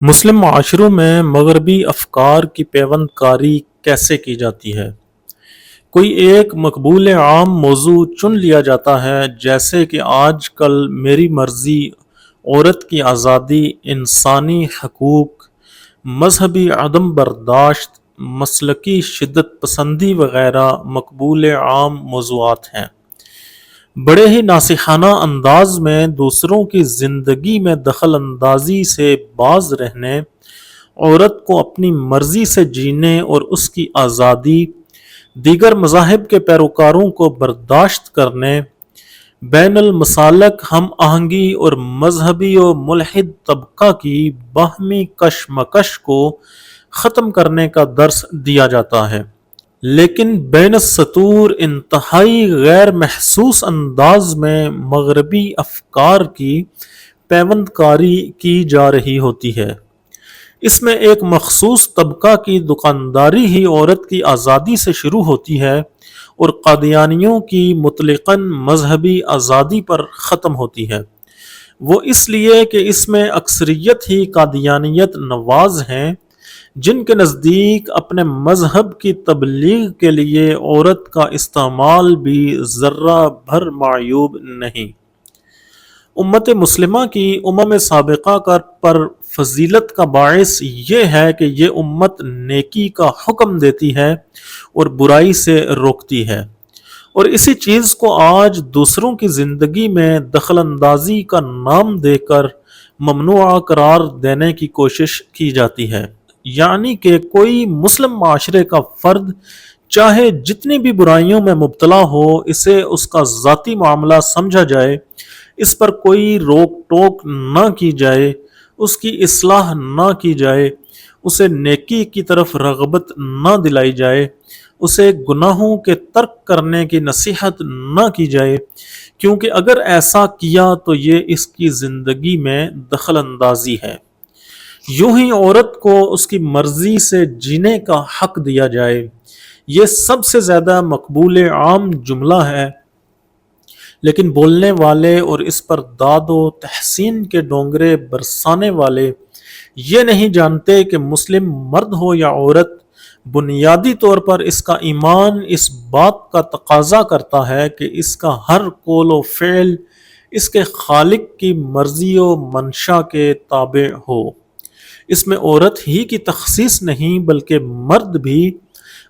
مسلم معاشروں میں مغربی افکار کی پیوند کاری کیسے کی جاتی ہے؟ کوئی ایک مقبول عام موضوع چن لیا جاتا ہے، جیسے کہ آج کل میری مرضی، عورت کی آزادی، انسانی حقوق، مذہبی عدم برداشت، مسلکی شدت پسندی وغیرہ مقبول عام موضوعات ہیں۔ بڑے ہی ناصحانہ انداز میں دوسروں کی زندگی میں دخل اندازی سے باز رہنے، عورت کو اپنی مرضی سے جینے اور اس کی آزادی، دیگر مذاہب کے پیروکاروں کو برداشت کرنے، بین المسالک ہم آہنگی اور مذہبی و ملحد طبقہ کی باہمی کشمکش کو ختم کرنے کا درس دیا جاتا ہے، لیکن بین السطور انتہائی غیر محسوس انداز میں مغربی افکار کی پیوند کاری کی جا رہی ہوتی ہے۔ اس میں ایک مخصوص طبقہ کی دکانداری ہی عورت کی آزادی سے شروع ہوتی ہے اور قادیانیوں کی مطلقاً مذہبی آزادی پر ختم ہوتی ہے۔ وہ اس لیے کہ اس میں اکثریت ہی قادیانیت نواز ہیں، جن کے نزدیک اپنے مذہب کی تبلیغ کے لیے عورت کا استعمال بھی ذرہ بھر معیوب نہیں۔ امت مسلمہ کی امم سابقہ پر فضیلت کا باعث یہ ہے کہ یہ امت نیکی کا حکم دیتی ہے اور برائی سے روکتی ہے، اور اسی چیز کو آج دوسروں کی زندگی میں دخل اندازی کا نام دے کر ممنوع قرار دینے کی کوشش کی جاتی ہے۔ یعنی کہ کوئی مسلم معاشرے کا فرد چاہے جتنی بھی برائیوں میں مبتلا ہو، اسے اس کا ذاتی معاملہ سمجھا جائے، اس پر کوئی روک ٹوک نہ کی جائے، اس کی اصلاح نہ کی جائے، اسے نیکی کی طرف رغبت نہ دلائی جائے، اسے گناہوں کے ترک کرنے کی نصیحت نہ کی جائے، کیونکہ اگر ایسا کیا تو یہ اس کی زندگی میں دخل اندازی ہے۔ یوں ہی عورت کو اس کی مرضی سے جینے کا حق دیا جائے، یہ سب سے زیادہ مقبول عام جملہ ہے، لیکن بولنے والے اور اس پر داد و تحسین کے ڈونگرے برسانے والے یہ نہیں جانتے کہ مسلم مرد ہو یا عورت، بنیادی طور پر اس کا ایمان اس بات کا تقاضا کرتا ہے کہ اس کا ہر قول و فعل اس کے خالق کی مرضی و منشا کے تابع ہو۔ اس میں عورت ہی کی تخصیص نہیں بلکہ مرد بھی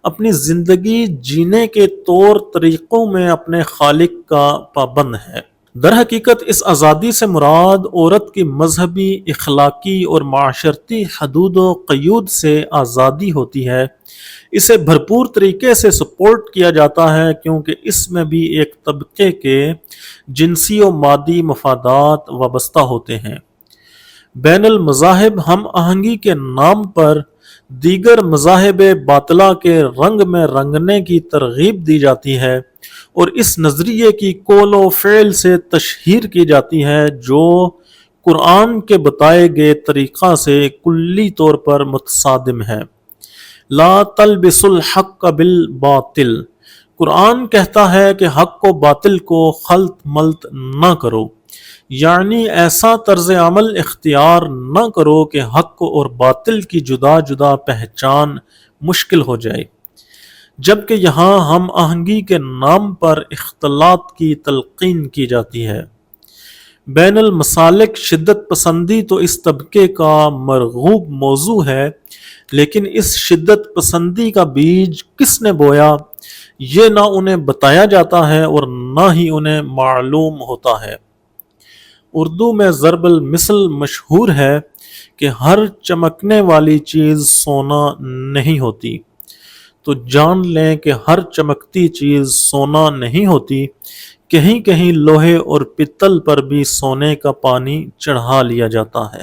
اپنی زندگی جینے کے طور طریقوں میں اپنے خالق کا پابند ہے۔ در حقیقت اس آزادی سے مراد عورت کی مذہبی، اخلاقی اور معاشرتی حدود و قیود سے آزادی ہوتی ہے۔ اسے بھرپور طریقے سے سپورٹ کیا جاتا ہے، کیونکہ اس میں بھی ایک طبقے کے جنسی و مادی مفادات وابستہ ہوتے ہیں۔ بین المذاہب ہم آہنگی کے نام پر دیگر مذاہب باطلہ کے رنگ میں رنگنے کی ترغیب دی جاتی ہے، اور اس نظریے کی قول و فعل سے تشہیر کی جاتی ہے جو قرآن کے بتائے گئے طریقہ سے کلی طور پر متصادم ہے۔ لا تلبسوا الحق بالباطل، قرآن کہتا ہے کہ حق و باطل کو خلط ملط نہ کرو، یعنی ایسا طرز عمل اختیار نہ کرو کہ حق اور باطل کی جدا جدا پہچان مشکل ہو جائے، جبکہ یہاں ہم آہنگی کے نام پر اختلاط کی تلقین کی جاتی ہے۔ بین المسالک شدت پسندی تو اس طبقے کا مرغوب موضوع ہے، لیکن اس شدت پسندی کا بیج کس نے بویا، یہ نہ انہیں بتایا جاتا ہے اور نہ ہی انہیں معلوم ہوتا ہے۔ اردو میں ضرب المثل مشہور ہے کہ ہر چمکنے والی چیز سونا نہیں ہوتی، تو جان لیں کہ ہر چمکتی چیز سونا نہیں ہوتی، کہیں کہیں لوہے اور پتل پر بھی سونے کا پانی چڑھا لیا جاتا ہے۔